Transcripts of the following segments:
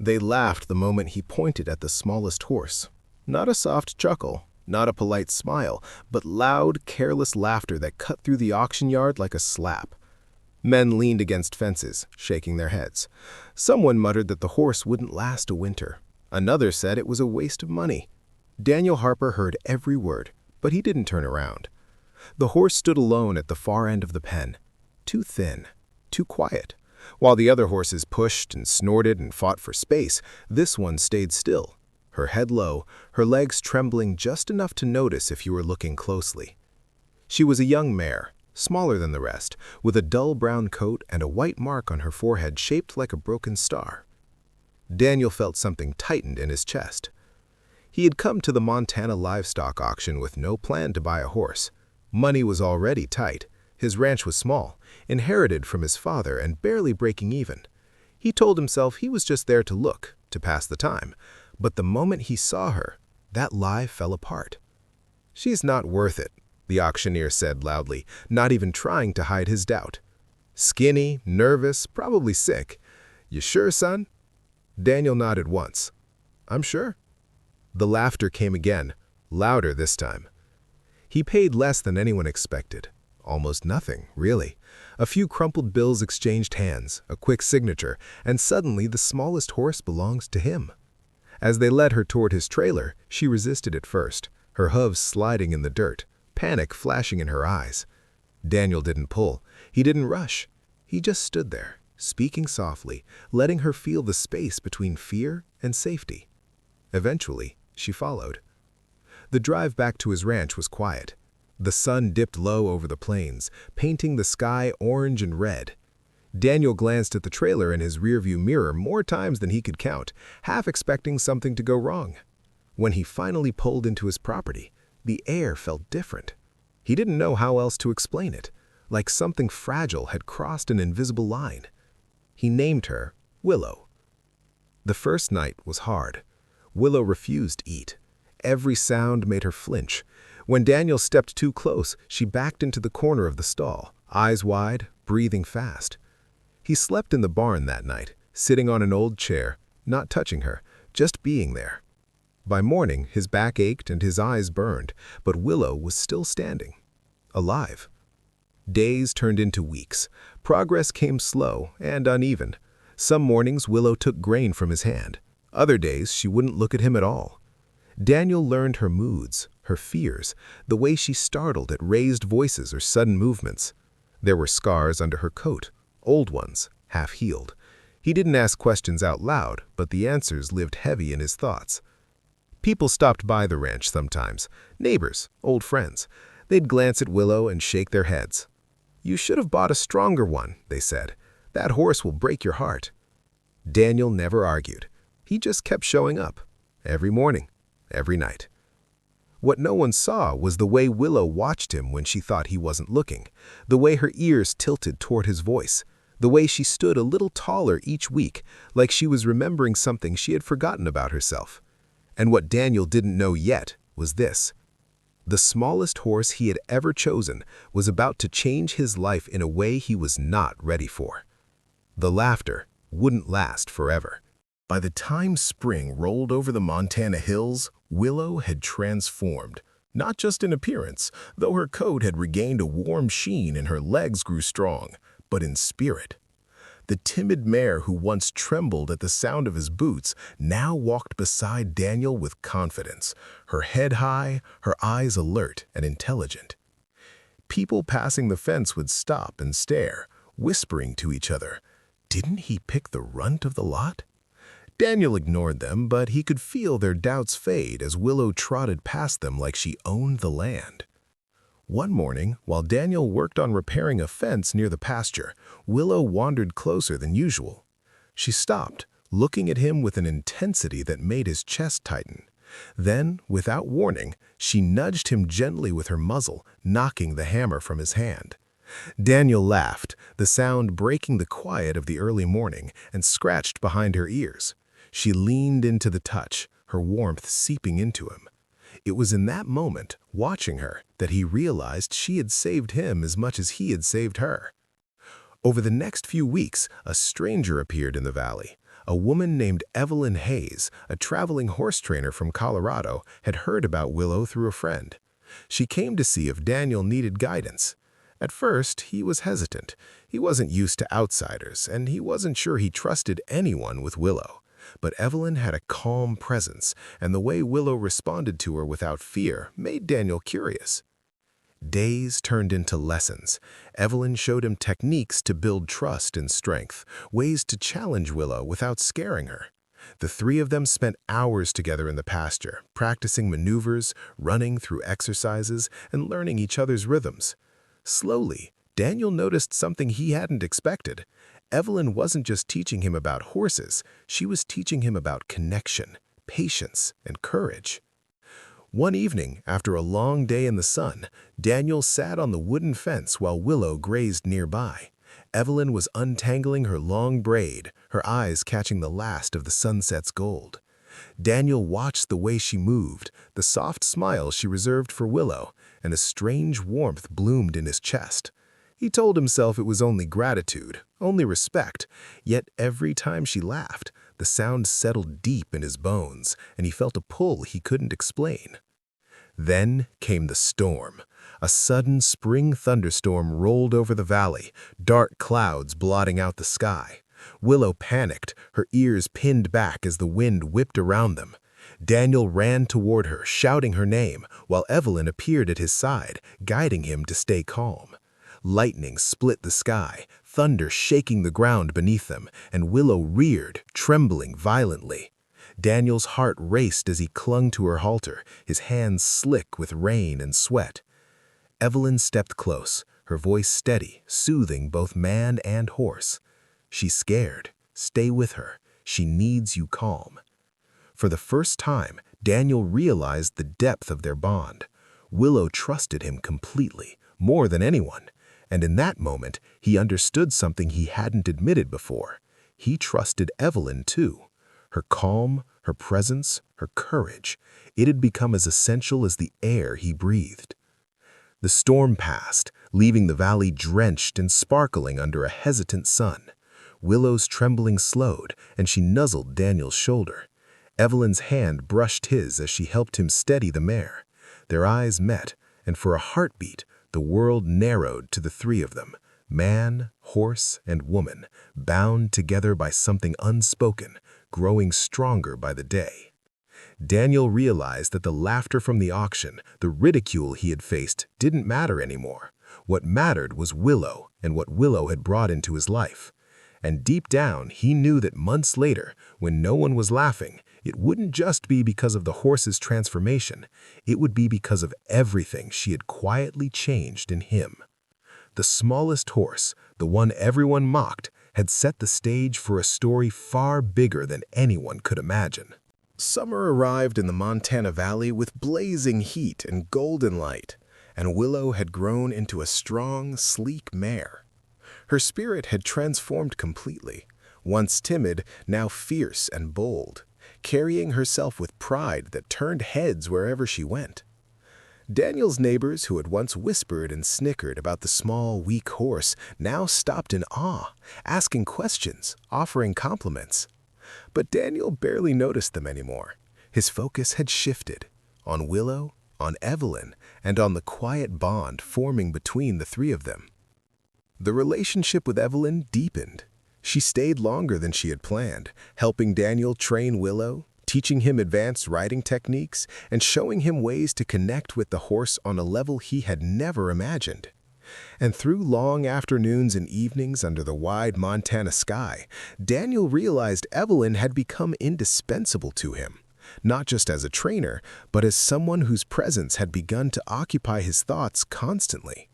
They laughed the moment he pointed at the smallest horse. Not a soft chuckle, not a polite smile, but loud, careless laughter that cut through the auction yard like a slap. Men leaned against fences, shaking their heads. Someone muttered that the horse wouldn't last a winter. Another said it was a waste of money. Daniel Harper heard every word, but he didn't turn around. The horse stood alone at the far end of the pen, too thin, too quiet. While the other horses pushed and snorted and fought for space, this one stayed still, her head low, her legs trembling just enough to notice if you were looking closely. She was a young mare, smaller than the rest, with a dull brown coat and a white mark on her forehead shaped like a broken star. Daniel felt something tightened in his chest. He had come to the Montana livestock auction with no plan to buy a horse. Money was already tight. His ranch was small, inherited from his father and barely breaking even. He told himself he was just there to look, to pass the time. But the moment he saw her, that lie fell apart. "She's not worth it," the auctioneer said loudly, not even trying to hide his doubt. "Skinny, nervous, probably sick. You sure, son?" Daniel nodded once. "I'm sure." The laughter came again, louder this time. He paid less than anyone expected. Almost nothing, really. A few crumpled bills exchanged hands, a quick signature, and suddenly the smallest horse belonged to him. As they led her toward his trailer, she resisted at first, her hooves sliding in the dirt, panic flashing in her eyes. Daniel didn't pull. He didn't rush. He just stood there, speaking softly, letting her feel the space between fear and safety. Eventually, she followed. The drive back to his ranch was quiet. The sun dipped low over the plains, painting the sky orange and red. Daniel glanced at the trailer in his rearview mirror more times than he could count, half expecting something to go wrong. When he finally pulled into his property, the air felt different. He didn't know how else to explain it, like something fragile had crossed an invisible line. He named her Willow. The first night was hard. Willow refused to eat. Every sound made her flinch. When Daniel stepped too close, she backed into the corner of the stall, eyes wide, breathing fast. He slept in the barn that night, sitting on an old chair, not touching her, just being there. By morning, his back ached and his eyes burned, but Willow was still standing, alive. Days turned into weeks. Progress came slow and uneven. Some mornings, Willow took grain from his hand. Other days, she wouldn't look at him at all. Daniel learned her moods, her fears, the way she startled at raised voices or sudden movements. There were scars under her coat, old ones, half-healed. He didn't ask questions out loud, but the answers lived heavy in his thoughts. People stopped by the ranch sometimes, neighbors, old friends. They'd glance at Willow and shake their heads. "You should have bought a stronger one," they said. "That horse will break your heart." Daniel never argued. He just kept showing up, every morning, every night. What no one saw was the way Willow watched him when she thought he wasn't looking, the way her ears tilted toward his voice, the way she stood a little taller each week, like she was remembering something she had forgotten about herself. And what Daniel didn't know yet was this. The smallest horse he had ever chosen was about to change his life in a way he was not ready for. The laughter wouldn't last forever. By the time spring rolled over the Montana hills, Willow had transformed, not just in appearance, though her coat had regained a warm sheen and her legs grew strong, but in spirit. The timid mare who once trembled at the sound of his boots now walked beside Daniel with confidence, her head high, her eyes alert and intelligent. People passing the fence would stop and stare, whispering to each other, "Didn't he pick the runt of the lot?" Daniel ignored them, but he could feel their doubts fade as Willow trotted past them like she owned the land. One morning, while Daniel worked on repairing a fence near the pasture, Willow wandered closer than usual. She stopped, looking at him with an intensity that made his chest tighten. Then, without warning, she nudged him gently with her muzzle, knocking the hammer from his hand. Daniel laughed, the sound breaking the quiet of the early morning, and scratched behind her ears. She leaned into the touch, her warmth seeping into him. It was in that moment, watching her, that he realized she had saved him as much as he had saved her. Over the next few weeks, a stranger appeared in the valley, A woman named Evelyn Hayes, a traveling horse trainer from Colorado, had heard about Willow through a friend. She came to see if Daniel needed guidance. At first, he was hesitant. He wasn't used to outsiders, and he wasn't sure he trusted anyone with Willow. But Evelyn had a calm presence, and the way Willow responded to her without fear made Daniel curious. Days turned into lessons. Evelyn showed him techniques to build trust and strength, ways to challenge Willow without scaring her. The three of them spent hours together in the pasture, practicing maneuvers, running through exercises, and learning each other's rhythms. Slowly, Daniel noticed something he hadn't expected. Evelyn wasn't just teaching him about horses, she was teaching him about connection, patience, and courage. One evening, after a long day in the sun, Daniel sat on the wooden fence while Willow grazed nearby. Evelyn was untangling her long braid, her eyes catching the last of the sunset's gold. Daniel watched the way she moved, the soft smile she reserved for Willow, and a strange warmth bloomed in his chest. He told himself it was only gratitude, only respect, yet every time she laughed, the sound settled deep in his bones, and he felt a pull he couldn't explain. Then came the storm. A sudden spring thunderstorm rolled over the valley, dark clouds blotting out the sky. Willow panicked, her ears pinned back as the wind whipped around them. Daniel ran toward her, shouting her name, while Evelyn appeared at his side, guiding him to stay calm. Lightning split the sky, thunder shaking the ground beneath them, and Willow reared, trembling violently. Daniel's heart raced as he clung to her halter, his hands slick with rain and sweat. Evelyn stepped close, her voice steady, soothing both man and horse. "She's scared. Stay with her. She needs you calm." For the first time, Daniel realized the depth of their bond. Willow trusted him completely, more than anyone. And in that moment, he understood something he hadn't admitted before. He trusted Evelyn too. Her calm, her presence, her courage, it had become as essential as the air he breathed. The storm passed, leaving the valley drenched and sparkling under a hesitant sun. Willow's trembling slowed, and she nuzzled Daniel's shoulder. Evelyn's hand brushed his as she helped him steady the mare. Their eyes met, and for a heartbeat, the world narrowed to the three of them, man, horse, and woman, bound together by something unspoken, growing stronger by the day. Daniel realized that the laughter from the auction, the ridicule he had faced, didn't matter anymore. What mattered was Willow and what Willow had brought into his life. And deep down, he knew that months later, when no one was laughing, it wouldn't just be because of the horse's transformation. It would be because of everything she had quietly changed in him. The smallest horse, the one everyone mocked, had set the stage for a story far bigger than anyone could imagine. Summer arrived in the Montana Valley with blazing heat and golden light, and Willow had grown into a strong, sleek mare. Her spirit had transformed completely. Once timid, now fierce and bold, carrying herself with pride that turned heads wherever she went. Daniel's neighbors, who had once whispered and snickered about the small, weak horse, now stopped in awe, asking questions, offering compliments. But Daniel barely noticed them anymore. His focus had shifted on Willow, on Evelyn, and on the quiet bond forming between the three of them. The relationship with Evelyn deepened. She stayed longer than she had planned, helping Daniel train Willow, teaching him advanced riding techniques, and showing him ways to connect with the horse on a level he had never imagined. And through long afternoons and evenings under the wide Montana sky, Daniel realized Evelyn had become indispensable to him, not just as a trainer, but as someone whose presence had begun to occupy his thoughts constantly.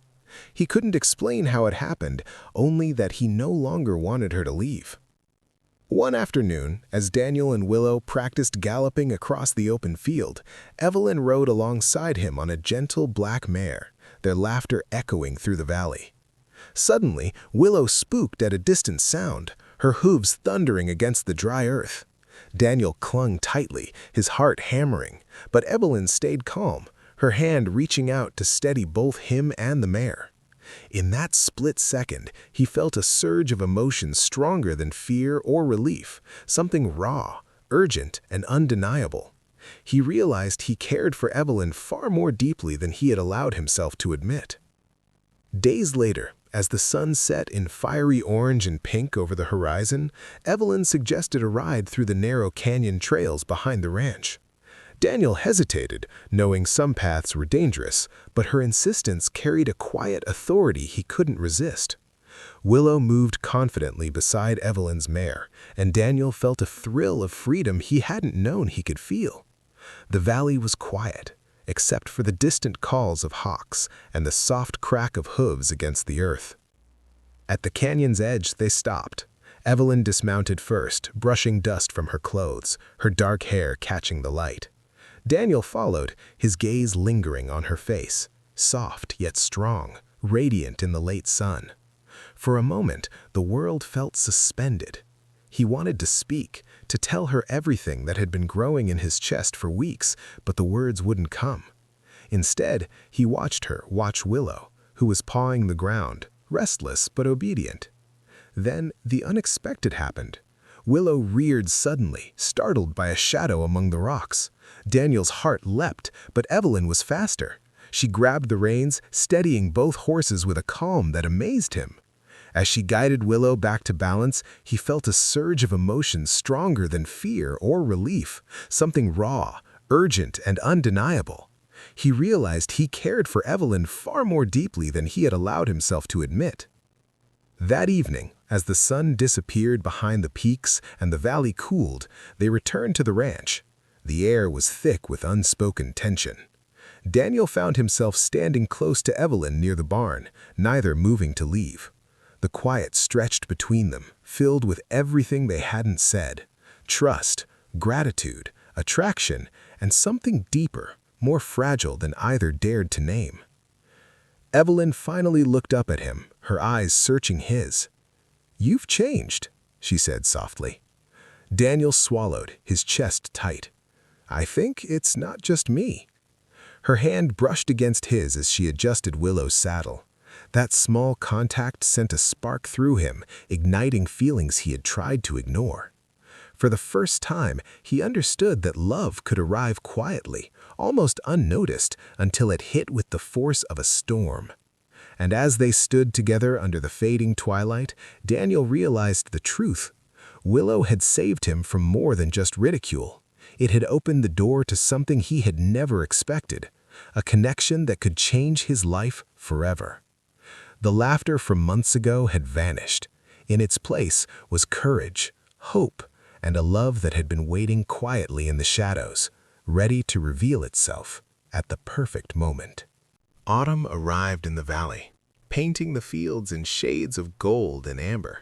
He couldn't explain how it happened, only that he no longer wanted her to leave. One afternoon, as Daniel and Willow practiced galloping across the open field, Evelyn rode alongside him on a gentle black mare, their laughter echoing through the valley. Suddenly, Willow spooked at a distant sound, her hooves thundering against the dry earth. Daniel clung tightly, his heart hammering, but Evelyn stayed calm, her hand reaching out to steady both him and the mare. In that split second, he felt a surge of emotion stronger than fear or relief, something raw, urgent, and undeniable. He realized he cared for Evelyn far more deeply than he had allowed himself to admit. Days later, as the sun set in fiery orange and pink over the horizon, Evelyn suggested a ride through the narrow canyon trails behind the ranch. Daniel hesitated, knowing some paths were dangerous, but her insistence carried a quiet authority he couldn't resist. Willow moved confidently beside Evelyn's mare, and Daniel felt a thrill of freedom he hadn't known he could feel. The valley was quiet, except for the distant calls of hawks and the soft crack of hooves against the earth. At the canyon's edge, they stopped. Evelyn dismounted first, brushing dust from her clothes, her dark hair catching the light. Daniel followed, his gaze lingering on her face, soft yet strong, radiant in the late sun. For a moment, the world felt suspended. He wanted to speak, to tell her everything that had been growing in his chest for weeks, but the words wouldn't come. Instead, he watched her watch Willow, who was pawing the ground, restless but obedient. Then the unexpected happened. Willow reared suddenly, startled by a shadow among the rocks. Daniel's heart leapt, but Evelyn was faster. She grabbed the reins, steadying both horses with a calm that amazed him. As she guided Willow back to balance, he felt a surge of emotion stronger than fear or relief, something raw, urgent, and undeniable. He realized he cared for Evelyn far more deeply than he had allowed himself to admit. That evening, as the sun disappeared behind the peaks and the valley cooled, they returned to the ranch. The air was thick with unspoken tension. Daniel found himself standing close to Evelyn near the barn, neither moving to leave. The quiet stretched between them, filled with everything they hadn't said: trust, gratitude, attraction, and something deeper, more fragile than either dared to name. Evelyn finally looked up at him, her eyes searching his. "You've changed," she said softly. Daniel swallowed, his chest tight. "I think it's not just me." Her hand brushed against his as she adjusted Willow's saddle. That small contact sent a spark through him, igniting feelings he had tried to ignore. For the first time, he understood that love could arrive quietly, almost unnoticed, until it hit with the force of a storm. And as they stood together under the fading twilight, Daniel realized the truth. Willow had saved him from more than just ridicule. It had opened the door to something he had never expected, a connection that could change his life forever. The laughter from months ago had vanished. In its place was courage, hope, and a love that had been waiting quietly in the shadows, ready to reveal itself at the perfect moment. Autumn arrived in the valley, painting the fields in shades of gold and amber.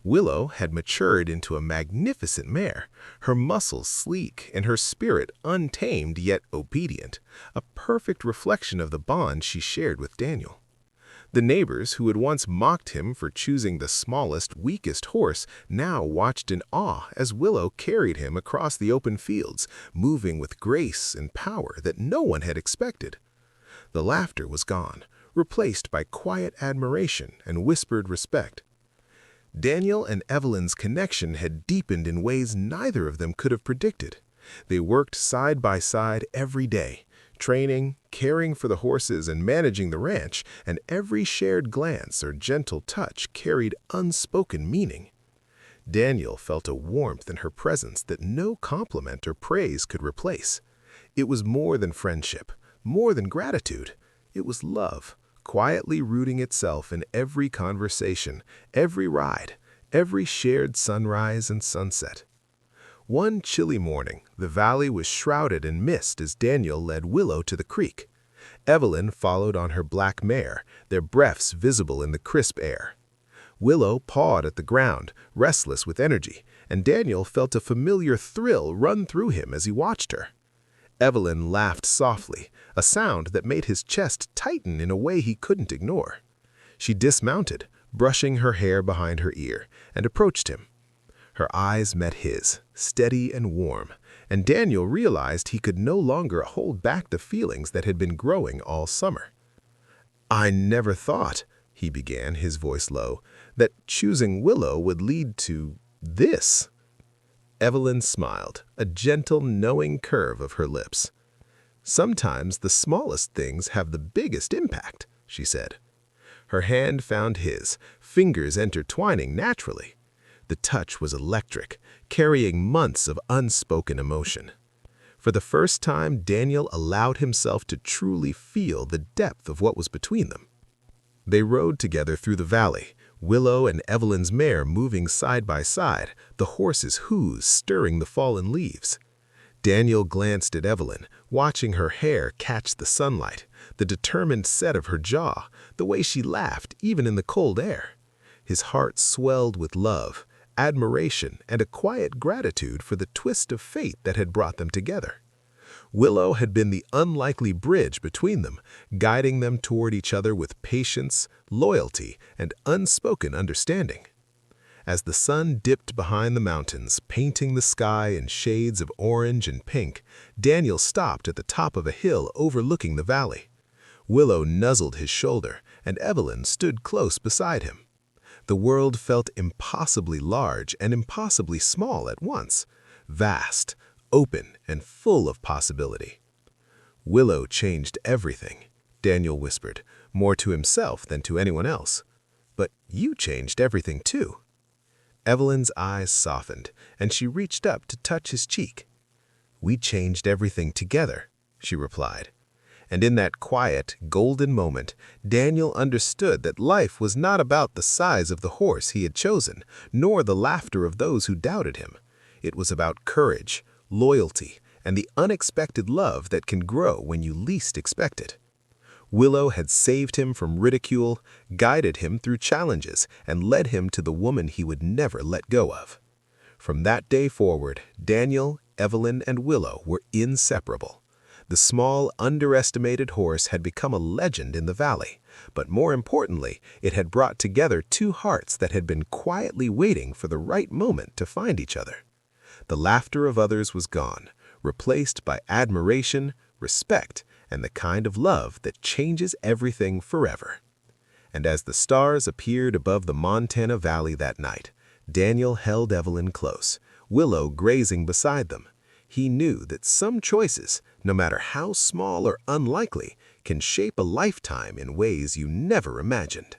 Willow had matured into a magnificent mare, her muscles sleek and her spirit untamed yet obedient, a perfect reflection of the bond she shared with Daniel. The neighbors who had once mocked him for choosing the smallest, weakest horse now watched in awe as Willow carried him across the open fields, moving with grace and power that no one had expected. The laughter was gone, replaced by quiet admiration and whispered respect. Daniel and Evelyn's connection had deepened in ways neither of them could have predicted. They worked side by side every day, training, caring for the horses, and managing the ranch, and every shared glance or gentle touch carried unspoken meaning. Daniel felt a warmth in her presence that no compliment or praise could replace. It was more than friendship, more than gratitude. It was love, quietly rooting itself in every conversation, every ride, every shared sunrise and sunset. One chilly morning, the valley was shrouded in mist as Daniel led Willow to the creek. Evelyn followed on her black mare, their breaths visible in the crisp air. Willow pawed at the ground, restless with energy, and Daniel felt a familiar thrill run through him as he watched her. Evelyn laughed softly, a sound that made his chest tighten in a way he couldn't ignore. She dismounted, brushing her hair behind her ear, and approached him. Her eyes met his, steady and warm, and Daniel realized he could no longer hold back the feelings that had been growing all summer. "I never thought," he began, his voice low, "that choosing Willow would lead to this." Evelyn smiled, a gentle, knowing curve of her lips. "Sometimes the smallest things have the biggest impact," she said. Her hand found his, fingers intertwining naturally. The touch was electric, carrying months of unspoken emotion. For the first time, Daniel allowed himself to truly feel the depth of what was between them. They rode together through the valley, Willow and Evelyn's mare moving side by side, the horse's hooves stirring the fallen leaves. Daniel glanced at Evelyn, watching her hair catch the sunlight, the determined set of her jaw, the way she laughed even in the cold air. His heart swelled with love, admiration, and a quiet gratitude for the twist of fate that had brought them together. Willow had been the unlikely bridge between them, guiding them toward each other with patience, loyalty, and unspoken understanding. As the sun dipped behind the mountains, painting the sky in shades of orange and pink, Daniel stopped at the top of a hill overlooking the valley. Willow nuzzled his shoulder, and Evelyn stood close beside him. The world felt impossibly large and impossibly small at once, vast, open, and full of possibility. "Willow changed everything," Daniel whispered, more to himself than to anyone else. "But you changed everything too." Evelyn's eyes softened, and she reached up to touch his cheek. "We changed everything together," she replied. And in that quiet, golden moment, Daniel understood that life was not about the size of the horse he had chosen, nor the laughter of those who doubted him. It was about courage, loyalty, and the unexpected love that can grow when you least expect it. Willow had saved him from ridicule, guided him through challenges, and led him to the woman he would never let go of. From that day forward, Daniel, Evelyn, and Willow were inseparable. The small, underestimated horse had become a legend in the valley, but more importantly, it had brought together two hearts that had been quietly waiting for the right moment to find each other. The laughter of others was gone, replaced by admiration, respect, and the kind of love that changes everything forever. And as the stars appeared above the Montana Valley that night, Daniel held Evelyn close, Willow grazing beside them. He knew that some choices, no matter how small or unlikely, can shape a lifetime in ways you never imagined.